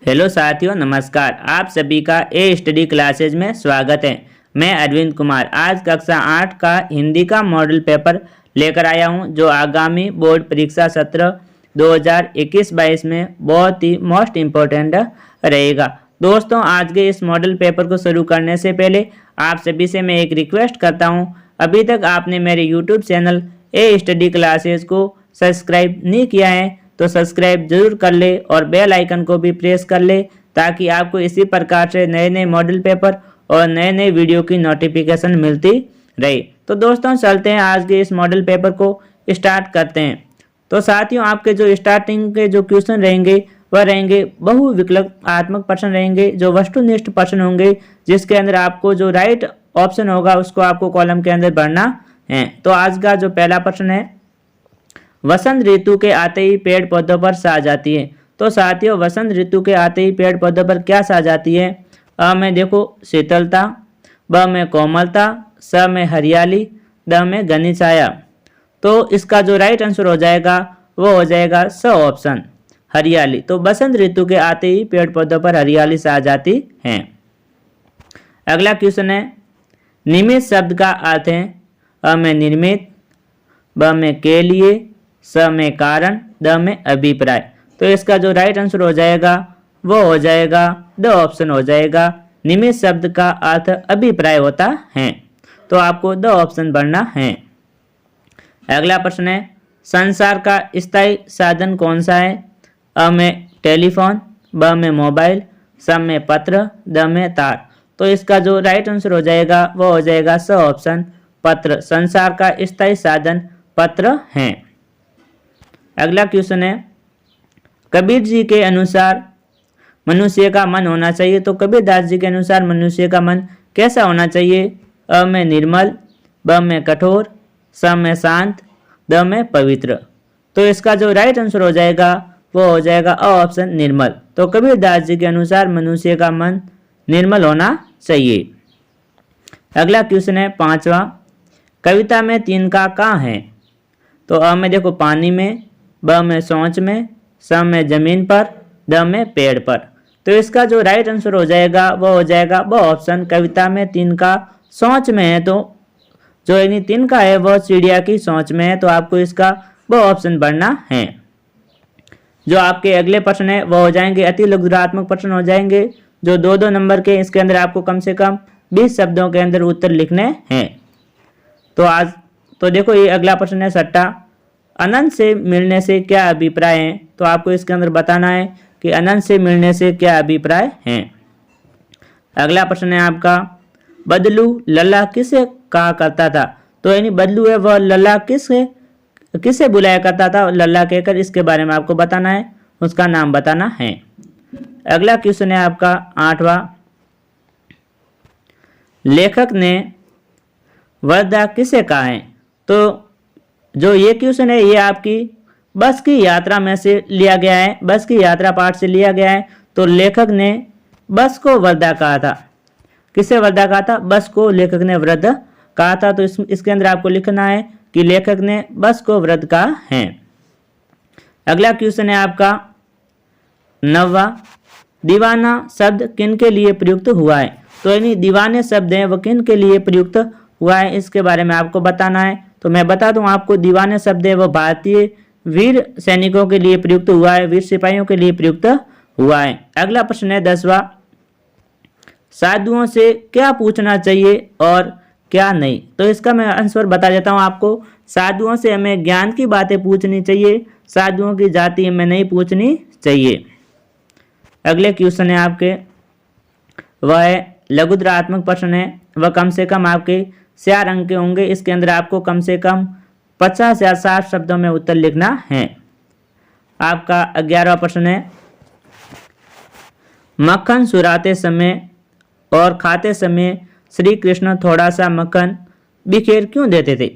Hello साथियों, नमस्कार। आप सभी का ए स्टडी क्लासेज में स्वागत है। मैं अरविंद कुमार आज कक्षा 8 का हिंदी का मॉडल पेपर लेकर आया हूं, जो आगामी बोर्ड परीक्षा सत्र 2021-22 में बहुत ही मोस्ट इम्पोर्टेंट रहेगा। दोस्तों, आज के इस मॉडल पेपर को शुरू करने से पहले आप सभी से मैं एक रिक्वेस्ट करता हूं, अभी तक आपने मेरे यूट्यूब चैनल ए स्टडी क्लासेज को सब्सक्राइब नहीं किया है तो सब्सक्राइब जरूर कर ले और बेल आइकन को भी प्रेस कर ले, ताकि आपको इसी प्रकार से नए नए मॉडल पेपर और नए नए वीडियो की नोटिफिकेशन मिलती रहे। तो दोस्तों, चलते हैं आज के इस मॉडल पेपर को स्टार्ट करते हैं। तो साथियों, आपके जो स्टार्टिंग के जो क्वेश्चन रहेंगे वह रहेंगे बहुविकल्पात्मक प्रश्न रहेंगे, जो वस्तुनिष्ठ प्रश्न होंगे, जिसके अंदर आपको जो राइट ऑप्शन होगा उसको आपको कॉलम के अंदर भरना है। तो आज का जो पहला प्रश्न है, वसंत ऋतु के आते ही पेड़ पौधों पर सा जाती है। तो साथियों, वसंत ऋतु के आते ही पेड़ पौधों पर क्या सा जाती है? अ में देखो शीतलता, ब में कोमलता, स में हरियाली, द में घनी छाया। तो इसका जो राइट आंसर हो जाएगा वो हो जाएगा स ऑप्शन, हरियाली। तो वसंत ऋतु के आते ही पेड़ पौधों पर हरियाली सा जाती है। अगला क्वेश्चन है, निमित्त शब्द का अर्थ है। अ में निर्मित, ब में के लिए, स में कारण, द में अभिप्राय। तो इसका जो राइट आंसर हो जाएगा वो हो जाएगा द ऑप्शन हो जाएगा, निमित्त शब्द का अर्थ अभिप्राय होता है। तो आपको द ऑप्शन भरना है। अगला प्रश्न है, संसार का स्थायी साधन कौन सा है? अ में टेलीफोन, ब में मोबाइल, स में पत्र, द में तार। तो इसका जो राइट आंसर हो जाएगा वो हो जाएगा स ऑप्शन, पत्र। संसार का स्थायी साधन पत्र है। अगला क्वेश्चन है, कबीर जी के अनुसार मनुष्य का मन होना चाहिए। तो कबीरदास जी के अनुसार मनुष्य का मन कैसा होना चाहिए? अ में निर्मल, ब में कठोर, स में शांत, द में पवित्र। तो इसका जो राइट आंसर हो जाएगा वो हो जाएगा अ ऑप्शन, निर्मल। तो कबीरदास जी के अनुसार मनुष्य का मन निर्मल होना चाहिए। अगला क्वेश्चन है पांचवा, कविता में तीन का कहाँ है? तो अ में देखो पानी में, ब में सोच में, स में जमीन पर, द में पेड़ पर। तो इसका जो राइट आंसर हो जाएगा वो हो जाएगा ब ऑप्शन, कविता में तीन का सोच में है। तो जो यानी तीन का है वो चिड़िया की सोच में है। तो आपको इसका वो ऑप्शन भरना है। जो आपके अगले प्रश्न है वो हो जाएंगे अति लघुरात्मक प्रश्न हो जाएंगे, जो दो दो नंबर के। इसके अंदर आपको कम से कम 20 शब्दों के अंदर उत्तर लिखने हैं। तो देखो ये अगला प्रश्न है छठा, अनंत से मिलने से क्या अभिप्राय है? तो आपको इसके अंदर बताना है कि अनंत से मिलने से क्या अभिप्राय है। अगला प्रश्न है आपका, बदलू लल्ला किसे कहा करता था? तो यानी बदलू है वह लल्ला किसे बुलाया करता था लल्ला कहकर, इसके बारे में आपको बताना है, उसका नाम बताना है। अगला क्वेश्चन है आपका आठवां, लेखक ने वर्धा किसे कहा है? तो जो ये क्वेश्चन है ये आपकी बस की यात्रा में से लिया गया है, बस की यात्रा पाठ से लिया गया है। तो लेखक ने बस को वर्धा कहा था। किसे वर्धा कहा था? बस को लेखक ने वृद्ध कहा था। तो इसके अंदर आपको लिखना है कि लेखक ने बस को वृद्ध कहा है। अगला क्वेश्चन है आपका नौवां, दीवाना शब्द किन के लिए प्रयुक्त हुआ है? तो यानी दीवाने शब्द है वो किन के लिए प्रयुक्त हुआ है, इसके बारे में आपको बताना है। तो मैं बता दूं आपको, दीवाने शब्द है वो भारतीय वीर सैनिकों के लिए प्रयुक्त हुआ है, वीर सिपाहियों के लिए प्रयुक्त हुआ है। अगला प्रश्न है 10वां, साधुओं से क्या पूछना चाहिए और क्या नहीं? तो इसका मैं आंसर बता देता हूं आपको। साधुओं से हमें ज्ञान की बातें पूछनी चाहिए, साधुओं की जाति हमें नहीं पूछनी चाहिए। अगले क्वेश्चन है आपके, वह है लघुरात्मक प्रश्न है, वह कम से कम आपके 4 अंक के होंगे। इसके अंदर आपको कम से कम 50 या 60 शब्दों में उत्तर लिखना है। आपका 11वां प्रश्न है, मक्खन सुराते समय और खाते समय श्री कृष्ण थोड़ा सा मक्खन बिखेर क्यों देते थे?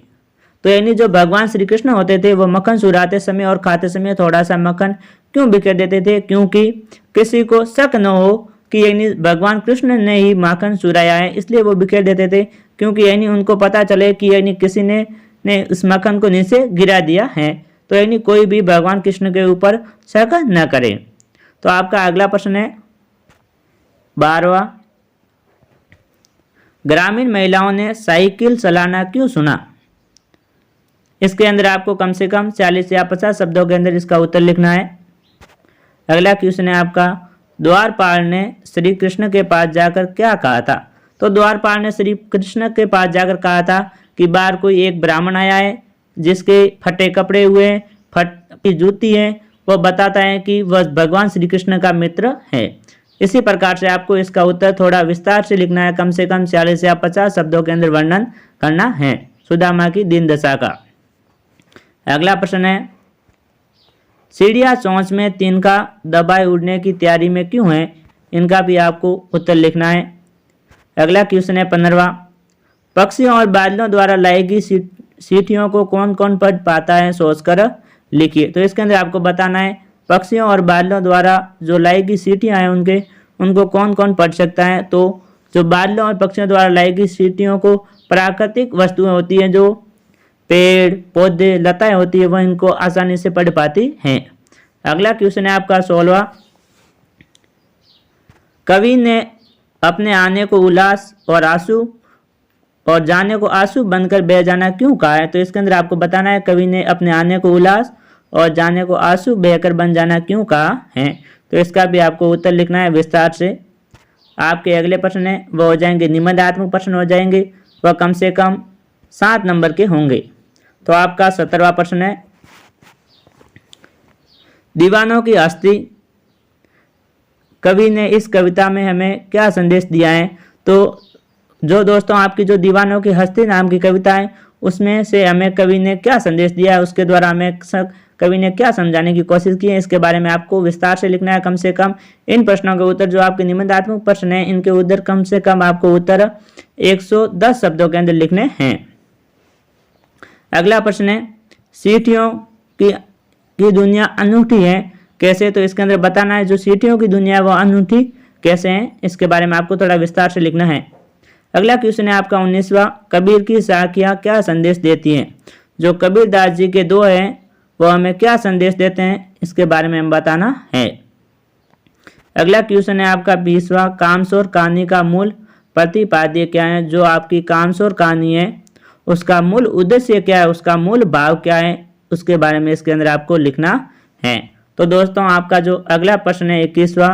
तो यानी जो भगवान श्री कृष्ण होते थे वो मक्खन सुराते समय और खाते समय थोड़ा सा मक्खन क्यों बिखेर देते थे? क्योंकि किसी को शक न हो कि यानी भगवान कृष्ण ने ही माखन चुराया है, इसलिए वो बिखेर देते थे। क्योंकि यानी उनको पता चले कि यानी किसी ने उस मक्खन को नीचे गिरा दिया है, तो यानी कोई भी भगवान कृष्ण के ऊपर शक न करे। तो आपका अगला प्रश्न है 12वां, ग्रामीण महिलाओं ने साइकिल चलाना क्यों चुना? इसके अंदर आपको कम से कम 40 या 50 शब्दों के अंदर इसका उत्तर लिखना है। अगला क्वेश्चन है आपका, द्वारपाल ने श्री कृष्ण के पास जाकर क्या कहा था? तो द्वारपाल ने श्री कृष्ण के पास जाकर कहा था कि बाहर कोई एक ब्राह्मण आया है जिसके फटे कपड़े हुए, फटी जूती है, वो बताता है कि वह भगवान श्री कृष्ण का मित्र है। इसी प्रकार से आपको इसका उत्तर थोड़ा विस्तार से लिखना है, कम से कम 40 या 50 शब्दों के अंदर वर्णन करना है सुदामा की दीन दशा का। अगला प्रश्न है, चिड़िया चोंच में तिनका दबाए उड़ने की तैयारी में क्यों है? इनका भी आपको उत्तर लिखना है। अगला क्वेश्चन है 15वां, पक्षियों और बादलों द्वारा लाई गई सीटियों को कौन कौन पढ़ पाता है? सोचकर लिखिए। तो इसके अंदर आपको बताना है पक्षियों और बादलों द्वारा जो लाई गई सीटियाँ हैं उनको कौन कौन पढ़ सकता है। तो जो बादलों और पक्षियों द्वारा लाई गई सीटियों को प्राकृतिक वस्तुएं होती हैं, जो पेड़ पौधे लताएं होती है, वह इनको आसानी से पढ़ पाती हैं। अगला क्वेश्चन है आपका 16वां, कवि ने अपने आने को उल्लास और आंसू और जाने को आंसू बनकर बह जाना क्यों कहा है? तो इसके अंदर आपको बताना है कवि ने अपने आने को उल्लास और जाने को आंसू बहकर बन जाना क्यों कहा है। तो इसका भी आपको उत्तर लिखना है विस्तार से। आपके अगले प्रश्न है वह हो जाएंगे निबंधात्मक प्रश्न हो जाएंगे, वह कम से कम 7 नंबर के होंगे। तो आपका 17वां प्रश्न है, दीवानों की हस्ती कवि ने इस कविता में हमें क्या संदेश दिया है? तो जो दोस्तों आपकी जो दीवानों की हस्ती नाम की कविता है उसमें से हमें कवि ने क्या संदेश दिया है, उसके द्वारा हमें कवि ने क्या समझाने की कोशिश की है, इसके बारे में आपको विस्तार से लिखना है। कम से कम इन प्रश्नों के उत्तर जो आपके निबंधात्मक प्रश्न है इनके उत्तर कम से कम आपको उत्तर 110 शब्दों के अंदर लिखने हैं। अगला प्रश्न है, सीटियों की दुनिया अनूठी है कैसे? तो इसके अंदर बताना है जो सीटियों की दुनिया है वो अनूठी कैसे है, इसके बारे में आपको थोड़ा विस्तार से लिखना है। अगला क्वेश्चन है आपका 19वां, कबीर की साखियाँ क्या संदेश देती हैं? जो कबीरदास जी के दो हैं वो हमें क्या संदेश देते हैं, इसके बारे में हमें बताना है। अगला क्वेश्चन है आपका 20वां, कामसोर कहानी का मूल प्रतिपाद्य क्या है? जो आपकी कामसोर कहानी है उसका मूल उद्देश्य क्या है, उसका मूल भाव क्या है, उसके बारे में इसके अंदर आपको लिखना है। तो दोस्तों आपका जो अगला प्रश्न है 21वां,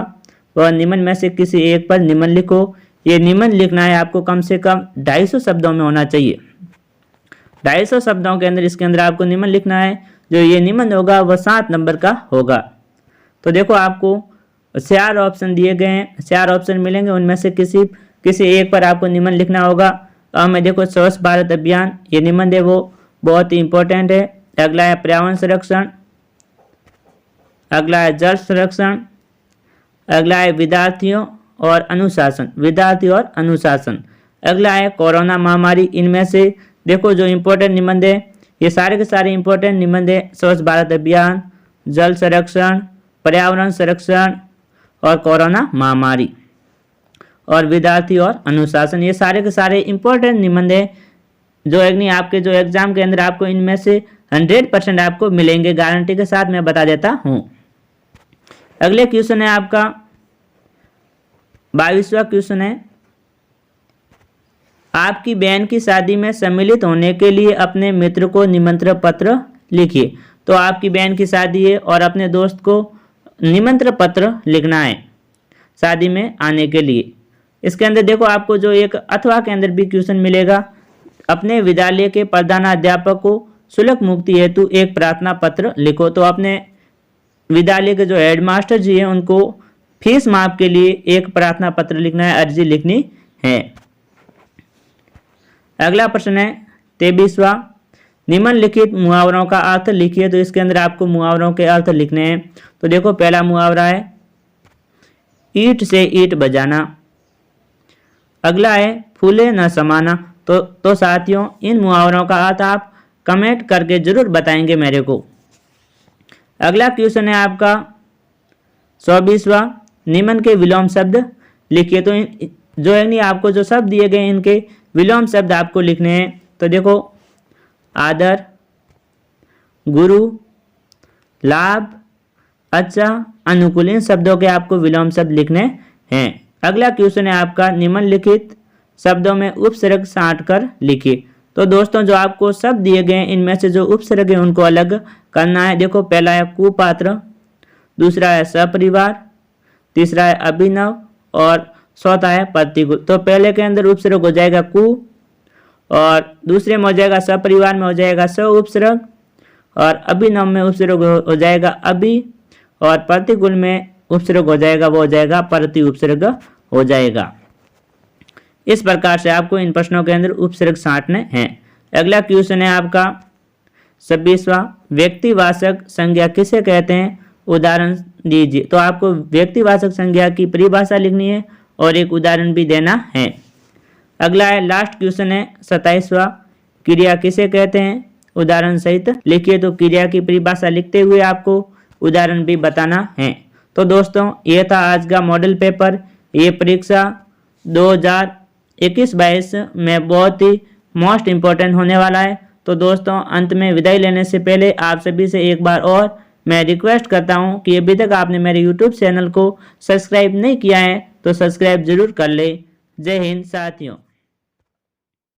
वह निम्न में से किसी एक पर निम्न लिखो। ये निम्न लिखना है आपको कम से कम 250 शब्दों में होना चाहिए। 250 शब्दों के अंदर इसके अंदर आपको निम्न लिखना है। जो ये निम्न होगा वह 7 नंबर का होगा। तो देखो आपको 4 ऑप्शन दिए गए हैं, 4 ऑप्शन मिलेंगे, उनमें से किसी एक पर आपको निम्न लिखना होगा। अब मैं देखो स्वच्छ भारत अभियान, ये निम्न है वो बहुत ही इंपॉर्टेंट है। अगला है पर्यावरण संरक्षण, अगला है जल संरक्षण, अगला है विद्यार्थियों और अनुशासन, विद्यार्थी और अनुशासन, अगला है कोरोना महामारी। इनमें से देखो जो इम्पोर्टेंट निबंध है ये सारे के सारे इम्पोर्टेंट निबंध है, स्वच्छ भारत अभियान, जल संरक्षण, पर्यावरण संरक्षण और कोरोना महामारी और विद्यार्थी और अनुशासन, ये सारे के सारे इम्पोर्टेंट निबंध है जो आपके जो एग्जाम के अंदर आपको इनमें से 100% आपको मिलेंगे, गारंटी के साथ मैं बता देता हूँ। अगले क्वेश्चन है आपका 22वां क्वेश्चन है, आपकी बहन की शादी में सम्मिलित होने के लिए अपने मित्र को निमंत्रण पत्र लिखिए। तो आपकी बहन की शादी है और अपने दोस्त को निमंत्रण पत्र लिखना है शादी में आने के लिए। इसके अंदर देखो आपको जो एक अथवा के अंदर भी क्वेश्चन मिलेगा, अपने विद्यालय के प्रधानाध्यापक को शुल्क मुक्ति हेतु एक प्रार्थना पत्र लिखो। तो अपने विद्यालय के जो हेडमास्टर जी हैं उनको फीस माफ के लिए एक प्रार्थना पत्र लिखना है, अर्जी लिखनी है। अगला प्रश्न है 23वां, निम्नलिखित मुहावरों का अर्थ लिखिए। तो इसके अंदर आपको मुहावरों के अर्थ लिखने हैं। तो देखो पहला मुहावरा है ईंट से ईंट बजाना, अगला है फूले न समाना। तो साथियों इन मुहावरों का अर्थ आप कमेंट करके जरूर बताएंगे मेरे को। अगला क्वेश्चन है आपका 24वां, निम्न के विलोम शब्द लिखिए। तो जो है आपको जो शब्द दिए गए इनके विलोम शब्द आपको लिखने हैं। तो देखो आदर, गुरु, लाभ, अच्छा, अनुकूल, इन शब्दों के आपको विलोम शब्द लिखने हैं। अगला क्वेश्चन है आपका, निम्नलिखित शब्दों में उपसर्ग छांट कर लिखिए। तो दोस्तों जो आपको शब्द दिए गए हैं इनमें से जो उपसर्ग है उनको अलग करना है। देखो, पहला है कुपात्र, दूसरा है सपरिवार, तीसरा है अभिनव और चौथा है प्रतिकूल। तो पहले के अंदर उपसर्ग हो जाएगा कु, और दूसरे में हो जाएगा सपरिवार में हो जाएगा स उपसर्ग, और अभिनव में उपसर्ग हो जाएगा अभि, और प्रतिकूल में उपसर्ग हो जाएगा वो हो जाएगा प्रति उपसर्ग हो जाएगा। इस प्रकार से आपको इन प्रश्नों के अंदर उपसर्ग छांटने हैं। अगला क्वेश्चन है आपका 26वां, व्यक्तिवाचक संज्ञा किसे कहते हैं, उदाहरण दीजिए। तो आपको व्यक्तिवाचक संज्ञा की परिभाषा लिखनी है और एक उदाहरण भी देना है। अगला है लास्ट क्वेश्चन है 27वां, क्रिया किसे कहते हैं, उदाहरण सहित लिखिए। तो क्रिया की परिभाषा लिखते हुए आपको उदाहरण भी बताना है। तो दोस्तों ये था आज का मॉडल पेपर। ये परीक्षा 2021-22 में बहुत ही मोस्ट इम्पोर्टेंट होने वाला है। तो दोस्तों अंत में विदाई लेने से पहले आप सभी से एक बार और मैं रिक्वेस्ट करता हूं कि अभी तक आपने मेरे यूट्यूब चैनल को सब्सक्राइब नहीं किया है तो सब्सक्राइब जरूर कर ले। जय हिंद साथियों।